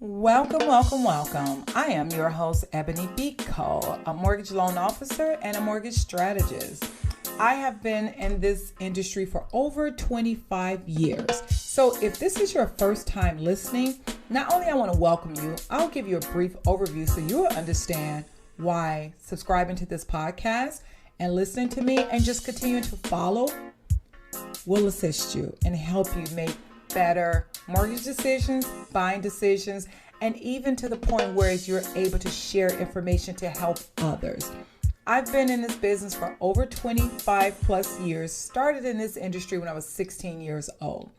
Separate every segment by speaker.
Speaker 1: Welcome, welcome, welcome. I am your host, Ebony B. Cole, a mortgage loan officer and a mortgage strategist. I have been in this industry for over 25 years. So if this is your first time listening, not only I want to welcome you, I'll give you a brief overview so you'll understand why subscribing to this podcast and listening to me and just continuing to follow will assist you and help you make better mortgage decisions, buying decisions, and even to the point where you're able to share information to help others. I've been in this business for over 25 plus years, started in this industry when I was 16 years old.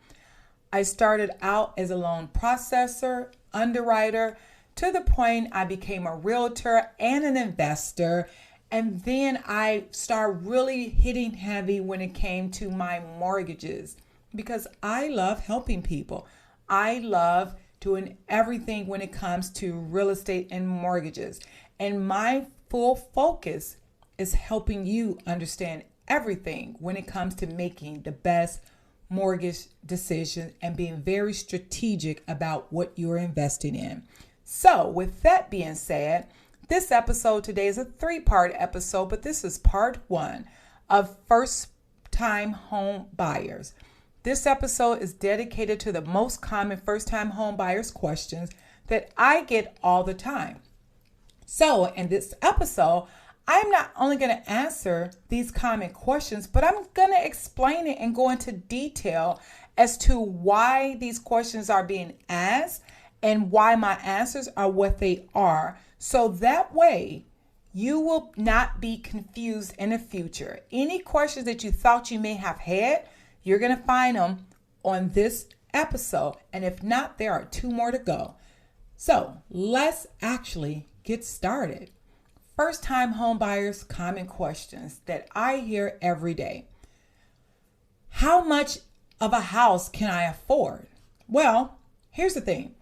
Speaker 1: I started out as a loan processor, underwriter, to the point I became a realtor and an investor. And then I started really hitting heavy when it came to my mortgages because I love helping people. I love doing everything when it comes to real estate and mortgages. And my full focus is helping you understand everything when it comes to making the best mortgage decision and being very strategic about what you're investing in. So with that being said, this episode today is a 3-part episode, but this is part 1 of first-time home buyers. This episode is dedicated to the most common first-time home buyers questions that I get all the time. So in this episode, I'm not only going to answer these common questions, but I'm going to explain it and go into detail as to why these questions are being asked and why my answers are what they are. So that way you will not be confused in the future. Any questions that you thought you may have had, you're going to find them on this episode. And if not, there are 2 more to go. So let's actually get started. First time home buyers, common questions that I hear every day. How much of a house can I afford? Well, here's the thing.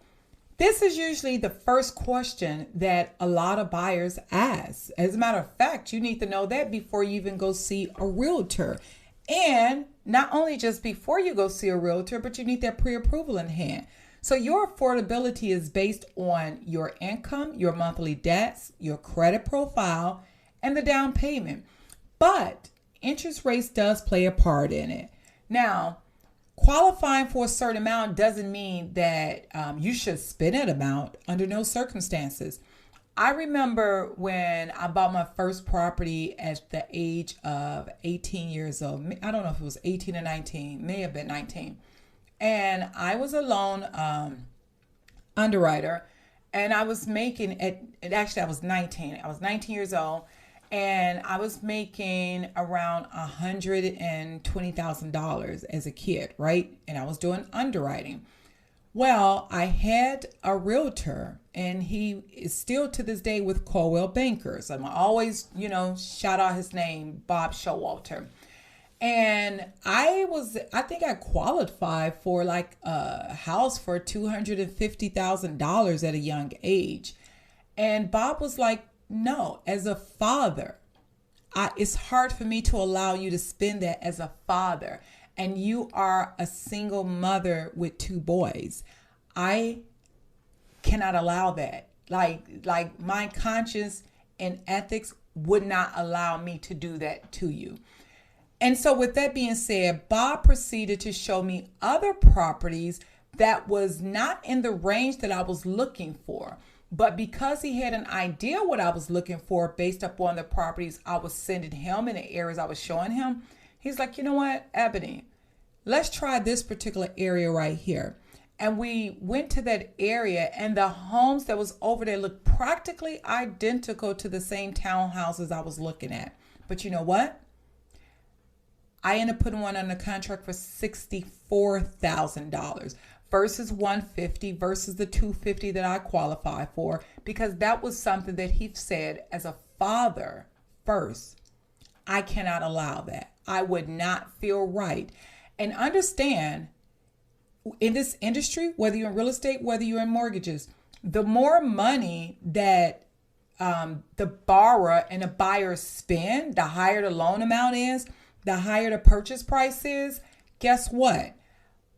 Speaker 1: This is usually the first question that a lot of buyers ask. As a matter of fact, you need to know that before you even go see a realtor. And not only just before you go see a realtor, but you need that pre-approval in hand. So your affordability is based on your income, your monthly debts, your credit profile, and the down payment. But interest rates does play a part in it. Now, qualifying for a certain amount doesn't mean that you should spend that amount under no circumstances. I remember when I bought my first property at the age of 18 years old. I don't know if it was 18 or 19, may have been 19. And I was a loan underwriter, and I was making, I was 19. I was 19 years old, and I was making around $120,000 as a kid, right? And I was doing underwriting. Well, I had a realtor, and he is still to this day with Coldwell Bankers. I'm always, shout out his name, Bob Showalter. And I think I qualified for like a house for $250,000 at a young age. And Bob was like, no, as a father, it's hard for me to allow you to spend that as a father. And you are a single mother with 2 boys. I cannot allow that. Like my conscience and ethics would not allow me to do that to you. And so with that being said, Bob proceeded to show me other properties that was not in the range that I was looking for. But because he had an idea what I was looking for based upon the properties I was sending him in the areas I was showing him, he's like, you know what, Ebony, let's try this particular area right here. And we went to that area, and the homes that was over there looked practically identical to the same townhouses I was looking at. But you know what? I ended up putting one under contract for $64,000 versus $150 versus the $250 that I qualified for, because that was something that he said as a father first. I cannot allow that. I would not feel right. And understand, in this industry, whether you're in real estate, whether you're in mortgages, the more money that the borrower and the buyer spend, the higher the loan amount is, the higher the purchase price is. Guess what?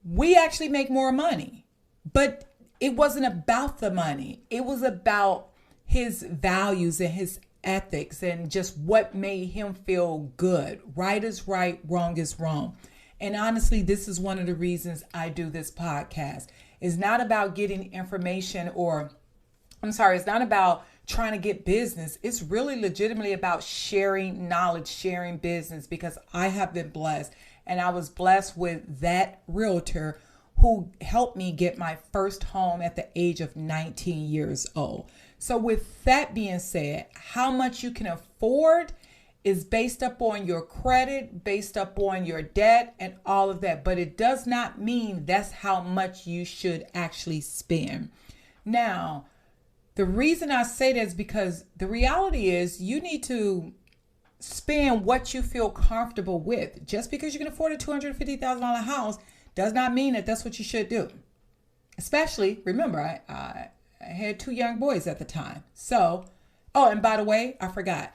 Speaker 1: We actually make more money. But it wasn't about the money. It was about his values and his ethics and just what made him feel good. Right is right, wrong is wrong. And honestly, this is one of the reasons I do this podcast. It's not about getting information it's not about trying to get business. It's really legitimately about sharing knowledge, sharing business, because I have been blessed. And I was blessed with that realtor who helped me get my first home at the age of 19 years old. So with that being said, how much you can afford is based upon your credit, based upon your debt and all of that. But it does not mean that's how much you should actually spend. Now, the reason I say that is because the reality is you need to spend what you feel comfortable with. Just because you can afford a $250,000 house does not mean that that's what you should do. Especially, remember, I had 2 young boys at the time. So, and by the way, I forgot.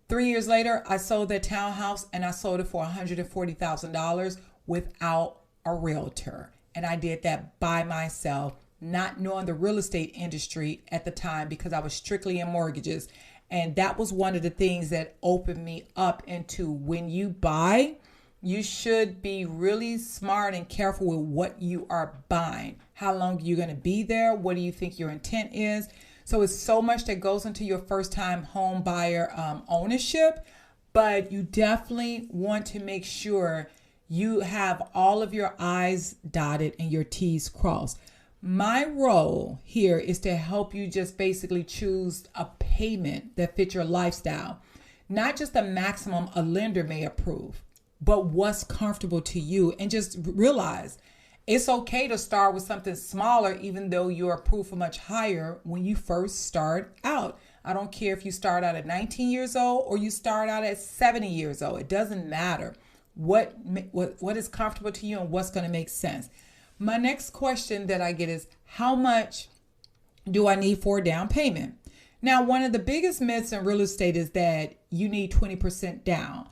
Speaker 1: 3 years later, I sold that townhouse and I sold it for $140,000 without a realtor. And I did that by myself, not knowing the real estate industry at the time because I was strictly in mortgages. And that was one of the things that opened me up into when you buy, you should be really smart and careful with what you are buying. How long are you going to be there? What do you think your intent is? So it's so much that goes into your first time home buyer ownership, but you definitely want to make sure you have all of your I's dotted and your T's crossed. My role here is to help you just basically choose a payment that fits your lifestyle, not just the maximum a lender may approve, but what's comfortable to you. And just realize it's okay to start with something smaller, even though you're approved for much higher when you first start out. I don't care if you start out at 19 years old or you start out at 70 years old. It doesn't matter what is comfortable to you and what's going to make sense. My next question that I get is, how much do I need for a down payment? Now, one of the biggest myths in real estate is that you need 20% down.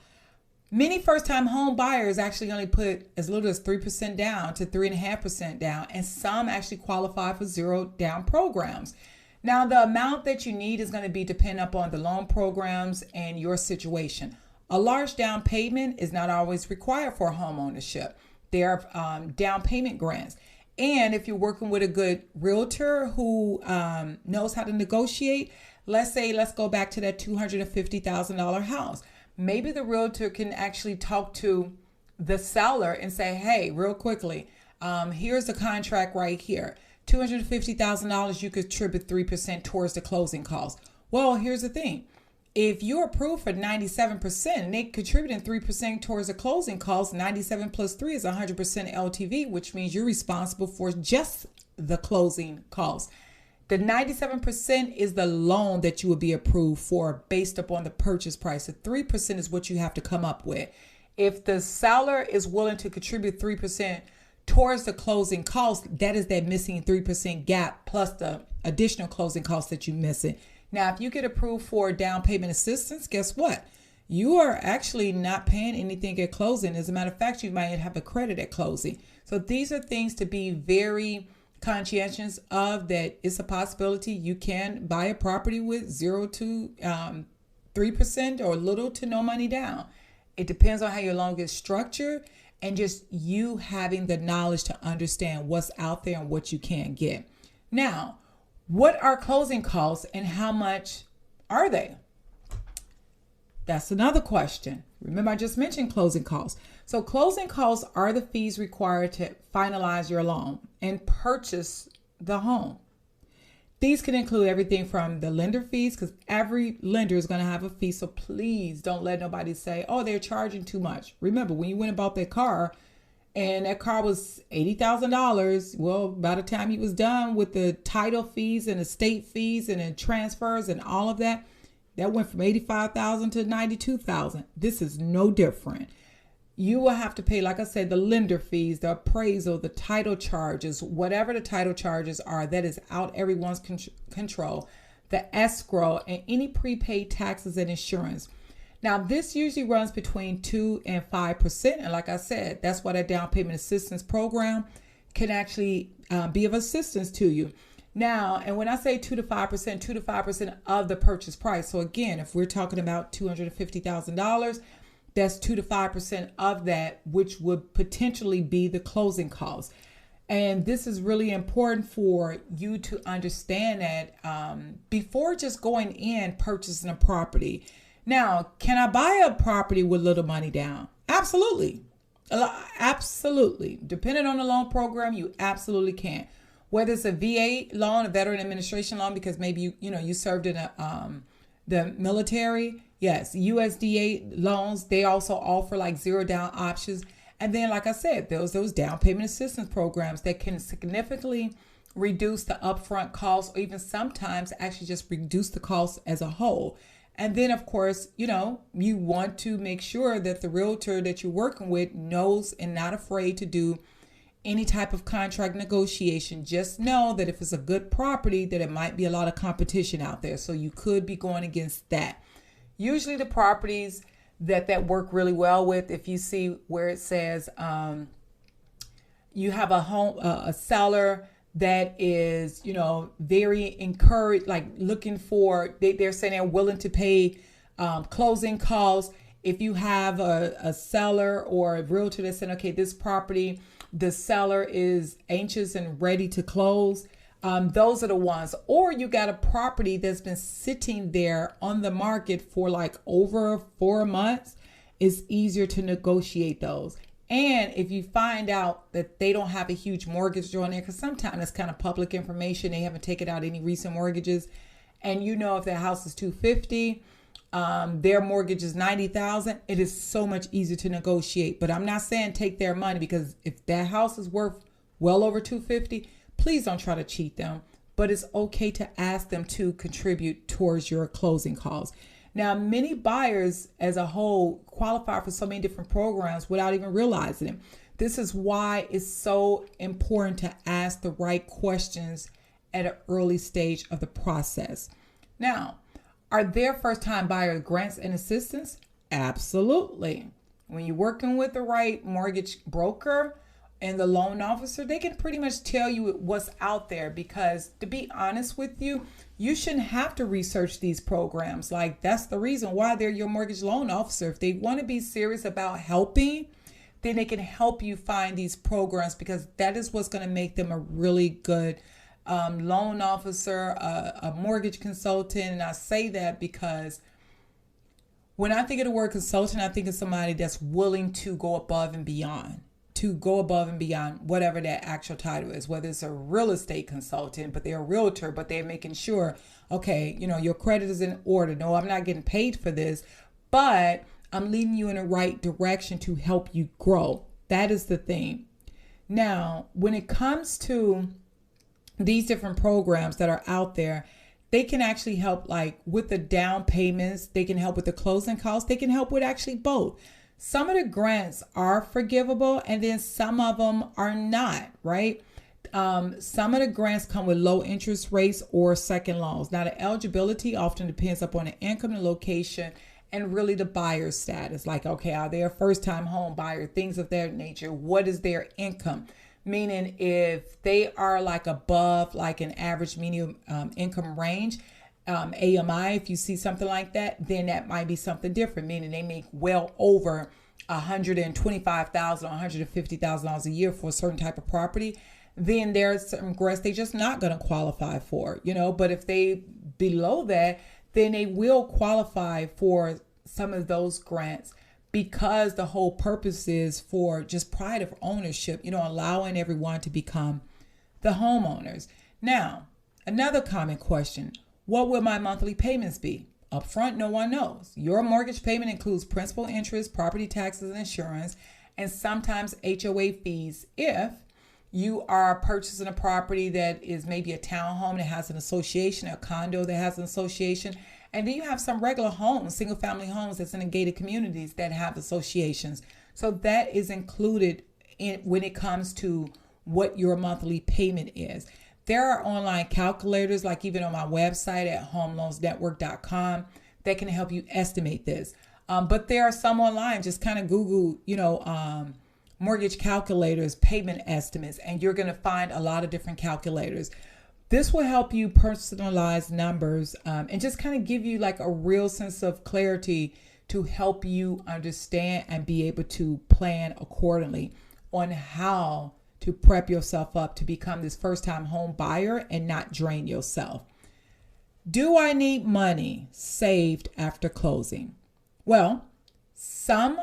Speaker 1: Many first-time home buyers actually only put as little as 3% down to 3.5% down, and some actually qualify for zero down programs. Now, the amount that you need is going to be dependent upon the loan programs and your situation. A large down payment is not always required for home ownership. There are down payment grants. And if you're working with a good realtor who knows how to negotiate, let's go back to that $250,000 house. Maybe the realtor can actually talk to the seller and say, hey, real quickly, here's the contract right here. $250,000, you contribute 3% towards the closing costs. Well, here's the thing. If you're approved for 97% and they contributing 3% towards the closing costs, 97 plus 3 is 100% LTV, which means you're responsible for just the closing costs. The 97% is the loan that you would be approved for based upon the purchase price. The 3% is what you have to come up with. If the seller is willing to contribute 3% towards the closing costs, that is that missing 3% gap plus the additional closing costs that you're missing. Now, if you get approved for down payment assistance, guess what? You are actually not paying anything at closing. As a matter of fact, you might have a credit at closing. So these are things to be very conscientious of, that it's a possibility you can buy a property with 0 to 3% or little to no money down. It depends on how your loan gets structured and just you having the knowledge to understand what's out there and what you can get. Now, what are closing costs and how much are they? That's another question. Remember, I just mentioned closing costs. So closing costs are the fees required to finalize your loan and purchase the home. These can include everything from the lender fees, because every lender is going to have a fee. So please don't let nobody say, oh, they're charging too much. Remember, when you went and bought that car and that car was $80,000, well, by the time you was done with the title fees and estate fees and the transfers and all of that, that went from $85,000 to $92,000. This is no different. You will have to pay, like I said, the lender fees, the appraisal, the title charges, whatever the title charges are, that is out everyone's control, the escrow, and any prepaid taxes and insurance. Now, this usually runs between 2 and 5%. And like I said, that's why that down payment assistance program can actually be of assistance to you. Now, and when I say 2 to 5% of the purchase price. So again, if we're talking about $250,000, that's 2 to 5% of that, which would potentially be the closing costs. And this is really important for you to understand that before just going in purchasing a property. Now, can I buy a property with little money down? Absolutely. Absolutely. Depending on the loan program, you absolutely can. Whether it's a VA loan, a Veteran Administration loan, because maybe you served in the military. Yes, USDA loans, they also offer like zero down options. And then, like I said, those down payment assistance programs that can significantly reduce the upfront costs, or even sometimes actually just reduce the cost as a whole. And then, of course, you want to make sure that the realtor that you're working with knows and not afraid to do any type of contract negotiation. Just know that if it's a good property, that it might be a lot of competition out there. So you could be going against that. Usually the properties that work really well with, if you see where it says you have a seller that is, very encouraged, like looking for, they're saying they're willing to pay closing costs. If you have a seller or a realtor that's saying, okay, this property, the seller is anxious and ready to close, those are the ones. Or you got a property that's been sitting there on the market for like over 4 months, it's easier to negotiate those. And if you find out that they don't have a huge mortgage on there, because sometimes it's kind of public information, they haven't taken out any recent mortgages, and if their house is $250, their mortgage is $90,000, it is so much easier to negotiate. But I'm not saying take their money, because if that house is worth well over $250, please don't try to cheat them. But it's okay to ask them to contribute towards your closing costs. Now, many buyers as a whole qualify for so many different programs without even realizing it. This is why it's so important to ask the right questions at an early stage of the process. Now, are there first-time buyer grants and assistance? Absolutely. When you're working with the right mortgage broker and the loan officer, they can pretty much tell you what's out there, because to be honest with you, you shouldn't have to research these programs. Like, that's the reason why they're your mortgage loan officer. If they want to be serious about helping, then they can help you find these programs, because that is what's going to make them a really good loan officer, a mortgage consultant. And I say that because when I think of the word consultant, I think of somebody that's willing to go above and beyond. Whatever that actual title is, whether it's a real estate consultant, but they're a realtor, but they're making sure, okay, your credit is in order. No, I'm not getting paid for this, but I'm leading you in the right direction to help you grow. That is the thing. Now, when it comes to these different programs that are out there, they can actually help like with the down payments. They can help with the closing costs. They can help with actually both. Some of the grants are forgivable, and then some of them are not, right? Some of the grants come with low interest rates or second loans. Now, the eligibility often depends upon the income, the location, and really the buyer's status. Like, okay, are they a first-time home buyer? Things of that nature. What is their income? Meaning if they are like above like an average medium income range, AMI, if you see something like that, then that might be something different, meaning they make well over $125,000, $150,000 a year for a certain type of property. Then there's some grants they're just not going to qualify for, but if they below that, then they will qualify for some of those grants, because the whole purpose is for just pride of ownership, allowing everyone to become the homeowners. Now, another common question: what will my monthly payments be? Upfront, no one knows. Your mortgage payment includes principal, interest, property taxes, and insurance, and sometimes HOA fees if you are purchasing a property that is maybe a townhome that has an association, a condo that has an association, and then you have some regular homes, single family homes that's in the gated communities that have associations. So that is included in when it comes to what your monthly payment is. There are online calculators, like even on my website at homeloansnetwork.com, that can help you estimate this. But there are some online. Just kind of Google, mortgage calculators, payment estimates, and you're going to find a lot of different calculators. This will help you personalize numbers and just kind of give you like a real sense of clarity to help you understand and be able to plan accordingly on how to prep yourself up to become this first-time home buyer and not drain yourself. Do I need money saved after closing? Well, some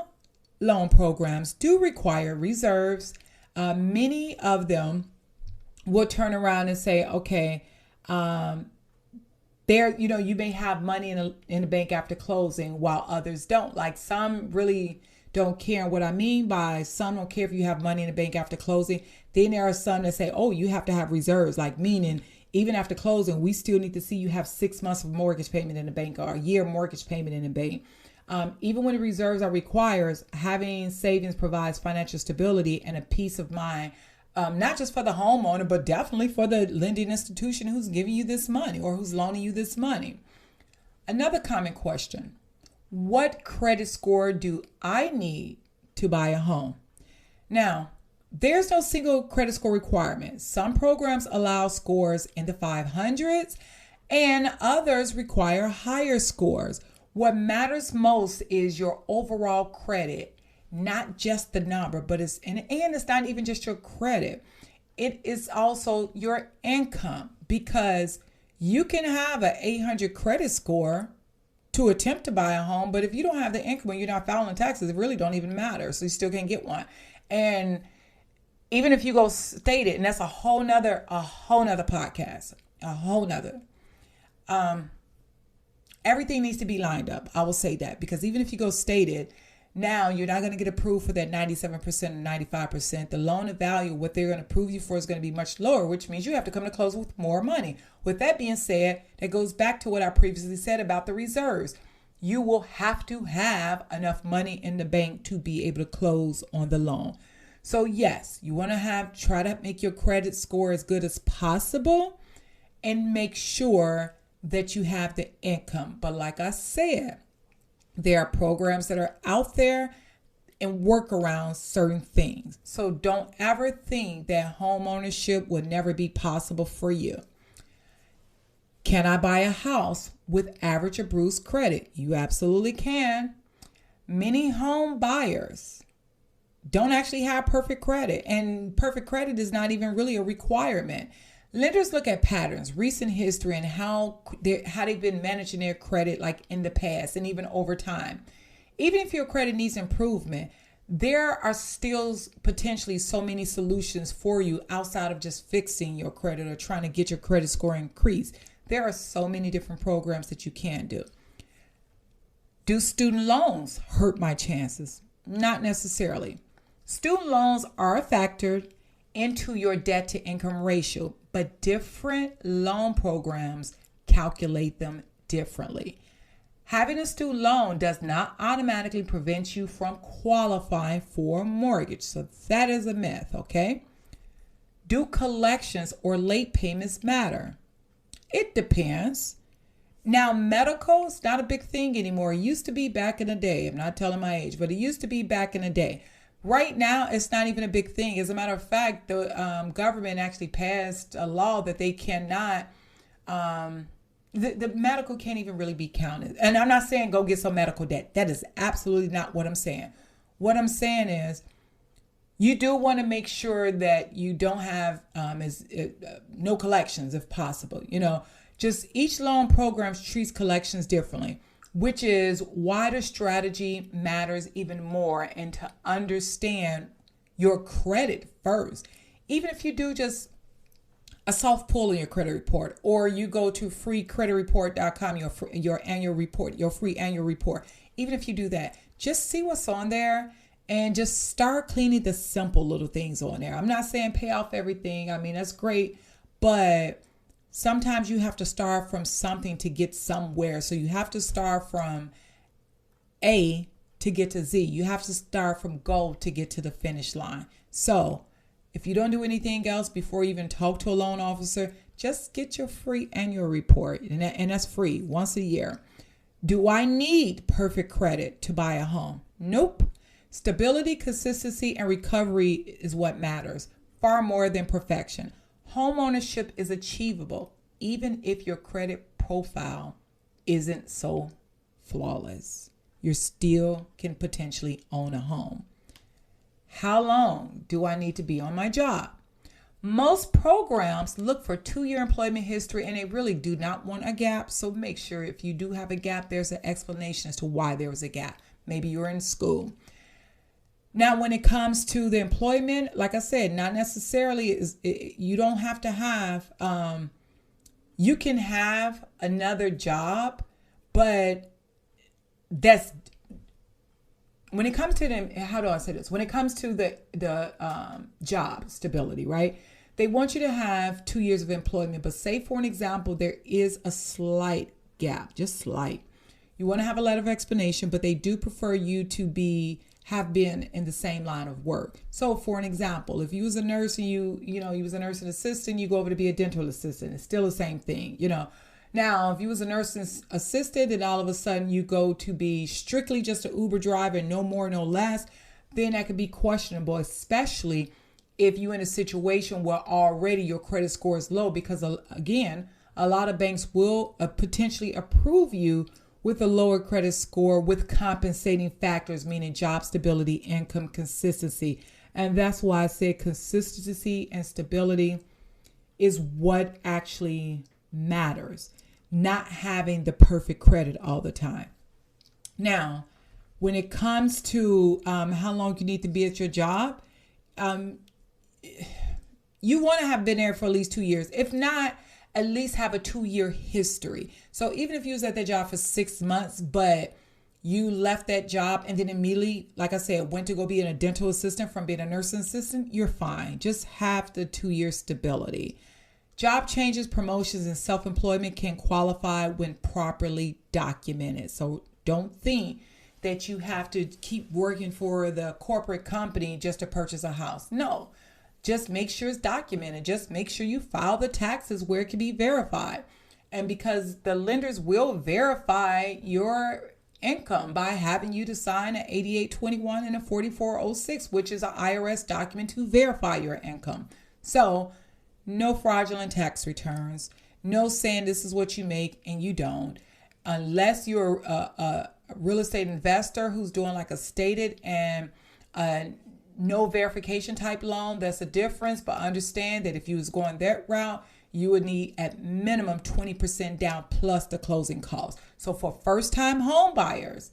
Speaker 1: loan programs do require reserves. Many of them will turn around and say, okay, you may have money in the bank after closing while others don't. Like some really don't care. What I mean by some don't care if you have money in the bank after closing. Then there are some that say, oh, you have to have reserves, like meaning even after closing, we still need to see you have 6 months of mortgage payment in the bank or a year mortgage payment in the bank. Even when the reserves are required, having savings provides financial stability and a peace of mind, not just for the homeowner, but definitely for the lending institution who's giving you this money or who's loaning you this money. Another common question: what credit score do I need to buy a home? Now, there's no single credit score requirement. Some programs allow scores in the 500s and others require higher scores. What matters most is your overall credit, not just the number, but it's not even just your credit. It is also your income, because you can have an 800 credit score to attempt to buy a home, but if you don't have the income and you're not filing taxes, it really don't even matter. So you still can't get one. And even if you go stated, and that's a whole nother podcast, everything needs to be lined up. I will say that, because even if you go stated, now you're not going to get approved for that 97% or 95%. The loan of value, what they're going to approve you for, is going to be much lower, which means you have to come to close with more money. With that being said, that goes back to what I previously said about the reserves. You will have to have enough money in the bank to be able to close on the loan. So yes, you want to try to make your credit score as good as possible and make sure that you have the income. But like I said, there are programs that are out there and work around certain things. So don't ever think that home ownership would never be possible for you. Can I buy a house with average or bruised credit? You absolutely can. Many home buyers don't actually have perfect credit, and perfect credit is not even really a requirement. Lenders look at patterns, recent history, and how they've been managing their credit like in the past and even over time. Even if your credit needs improvement, there are still potentially so many solutions for you outside of just fixing your credit or trying to get your credit score increased. There are so many different programs that you can do. Do student loans hurt my chances? Not necessarily. Student loans are factored into your debt to income ratio, but different loan programs calculate them differently. Having a student loan does not automatically prevent you from qualifying for a mortgage. So that is a myth, okay? Do collections or late payments matter? It depends. Now, medical is not a big thing anymore. It used to be back in the day. I'm not telling my age, but it used to be back in the day. Right now, it's not even a big thing. As a matter of fact, the government actually passed a law that they cannot, the medical can't even really be counted. And I'm not saying go get some medical debt. That is absolutely not what I'm saying. What I'm saying is you do want to make sure that you don't have no collections if possible. Just each loan program treats collections differently, which is why the strategy matters even more, and to understand your credit first. Even if you do just a soft pull in your credit report, or you go to freecreditreport.com, your annual report, your free annual report. Even if you do that, just see what's on there and just start cleaning the simple little things on there. I'm not saying pay off everything. I mean, that's great, but sometimes you have to start from something to get somewhere. So you have to start from A to get to Z. You have to start from goal to get to the finish line. So if you don't do anything else before you even talk to a loan officer, just get your free annual report. And that's free once a year. Do I need perfect credit to buy a home? Nope. Stability, consistency, and recovery is what matters, far more than perfection. Home ownership is achievable, even if your credit profile isn't so flawless. You still can potentially own a home. How long do I need to be on my job? Most programs look for 2-year employment history, and they really do not want a gap. So make sure if you do have a gap, there's an explanation as to why there was a gap. Maybe you're in school. Now, when it comes to the employment, like I said, not necessarily you don't have to have, you can have another job, but that's, when it comes to them, how do I say this? When it comes to the job stability, right? They want you to have 2 years of employment, but say for an example, there is a slight gap, just slight. You want to have a letter of explanation, but they do prefer you to have been in the same line of work. So for an example, if you was a nurse and you was a nursing assistant, you go over to be a dental assistant. It's still the same thing, Now, if you was a nursing assistant and all of a sudden you go to be strictly just an Uber driver, no more, no less, then that could be questionable, especially if you're in a situation where already your credit score is low, because again, a lot of banks will potentially approve you with a lower credit score with compensating factors, meaning job stability, income consistency. And that's why I said consistency and stability is what actually matters, not having the perfect credit all the time. Now, when it comes to how long you need to be at your job, you want to have been there for at least 2 years. If not, at least have a 2-year history. So even if you was at that job for 6 months, but you left that job and then immediately, like I said, went to go be a dental assistant from being a nursing assistant, you're fine. Just have the 2-year stability. Job changes, promotions, and self-employment can qualify when properly documented. So don't think that you have to keep working for the corporate company just to purchase a house. No. Just make sure it's documented. Just make sure you file the taxes where it can be verified. And because the lenders will verify your income by having you to sign an 8821 and a 4406, which is an IRS document to verify your income. So no fraudulent tax returns, no saying this is what you make and you don't, unless you're a real estate investor who's doing like a stated and no verification type loan. That's a difference, but understand that if you was going that route, you would need at minimum 20% down plus the closing costs. So for first time home buyers,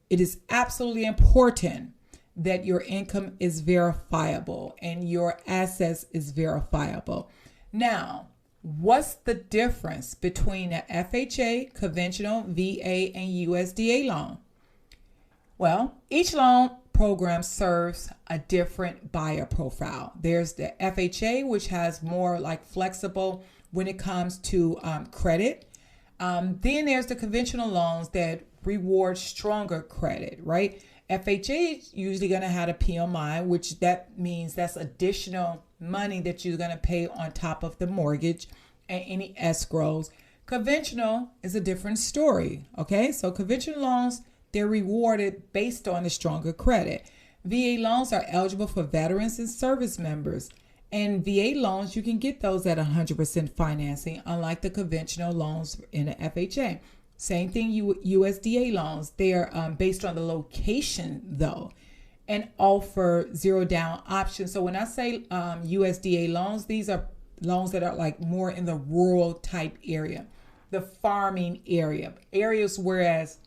Speaker 1: it is absolutely important that your income is verifiable and your assets is verifiable. Now, what's the difference between an FHA, conventional, VA, and USDA loan? Well, each loan program serves a different buyer profile. There's the FHA, which has more like flexible when it comes to credit. Then there's the conventional loans that reward stronger credit, right? FHA is usually going to have a PMI, which that means that's additional money that you're going to pay on top of the mortgage and any escrows. Conventional is a different story. Okay, so conventional loans, they're rewarded based on the stronger credit. VA loans are eligible for veterans and service members. And VA loans, you can get those at 100% financing, unlike the conventional loans in the FHA. Same thing, USDA loans. They are based on the location, though, and offer zero down options. So when I say USDA loans, these are loans that are like more in the rural type area, the farming area, areas whereas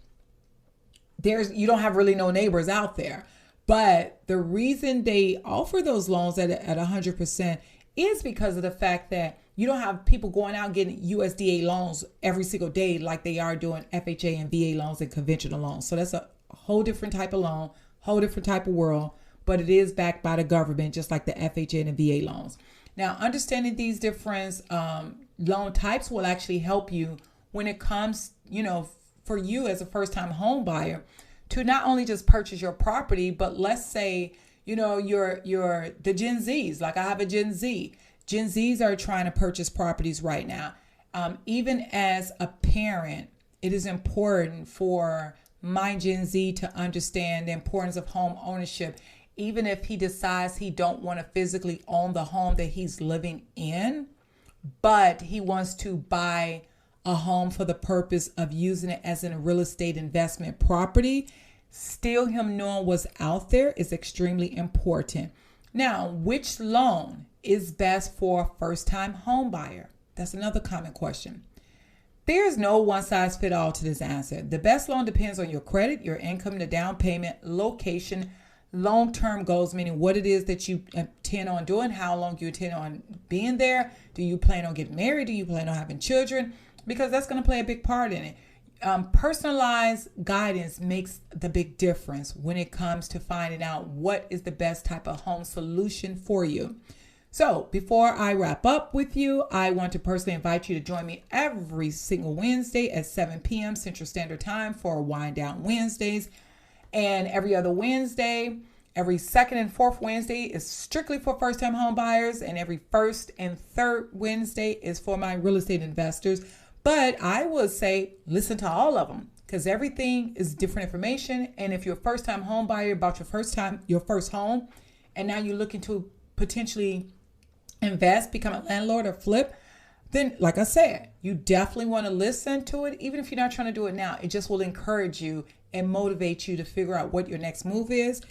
Speaker 1: you don't have really no neighbors out there. But the reason they offer those loans at 100% is because of the fact that you don't have people going out getting USDA loans every single day like they are doing FHA and VA loans and conventional loans. So that's a whole different type of loan, whole different type of world, but it is backed by the government, just like the FHA and the VA loans. Now, understanding these different loan types will actually help you when it comes, for you as a first-time home buyer, to not only just purchase your property, but let's say, you're the Gen Zs, like I have a Gen Z. Gen Zs are trying to purchase properties right now. Even as a parent, it is important for my Gen Z to understand the importance of home ownership, even if he decides he don't want to physically own the home that he's living in, but he wants to buy a home for the purpose of using it as a real estate investment property. Still, him knowing what's out there is extremely important. Now, which loan is best for a first-time home buyer? That's another common question. There's no one-size-fits-all to this answer. The best loan depends on your credit, your income, the down payment, location, long-term goals, meaning what it is that you intend on doing, how long you intend on being there. Do you plan on getting married? Do you plan on having children? Because that's going to play a big part in it. Personalized guidance makes the big difference when it comes to finding out what is the best type of home solution for you. So before I wrap up with you, I want to personally invite you to join me every single Wednesday at 7 p.m. Central Standard Time for Wind Down Wednesdays. And every other Wednesday, every second and fourth Wednesday is strictly for first-time home buyers. And every first and third Wednesday is for my real estate investors. But I would say listen to all of them because everything is different information. And if you're a first-time home buyer, bought your first home, and now you're looking to potentially invest, become a landlord or flip, then like I said, you definitely want to listen to it. Even if you're not trying to do it now, it just will encourage you and motivate you to figure out what your next move is.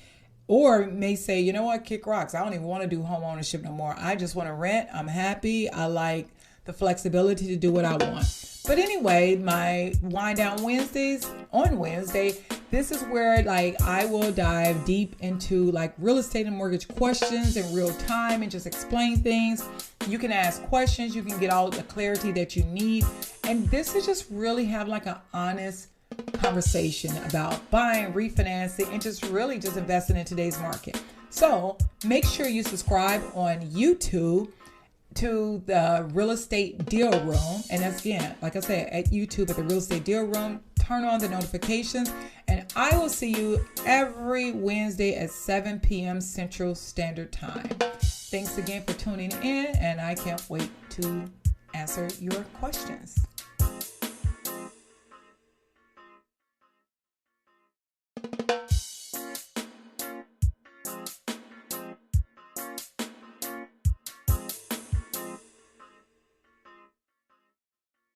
Speaker 1: Or may say, you know what, kick rocks. I don't even want to do home ownership no more. I just want to rent. I'm happy. I like the flexibility to do what I want. But anyway, my Wind Down Wednesdays on Wednesday, this is where I will dive deep into real estate and mortgage questions in real time and just explain things. You can ask questions. You can get all the clarity that you need. And this is just really have an honest conversation about buying, refinancing, and just investing in today's market. So make sure you subscribe on YouTube to the Real Estate Deal Room. And that's, again, like I said, at YouTube at the Real Estate Deal Room. Turn on the notifications. And I will see you every Wednesday at 7 p.m. Central Standard Time. Thanks again for tuning in. And I can't wait to answer your questions.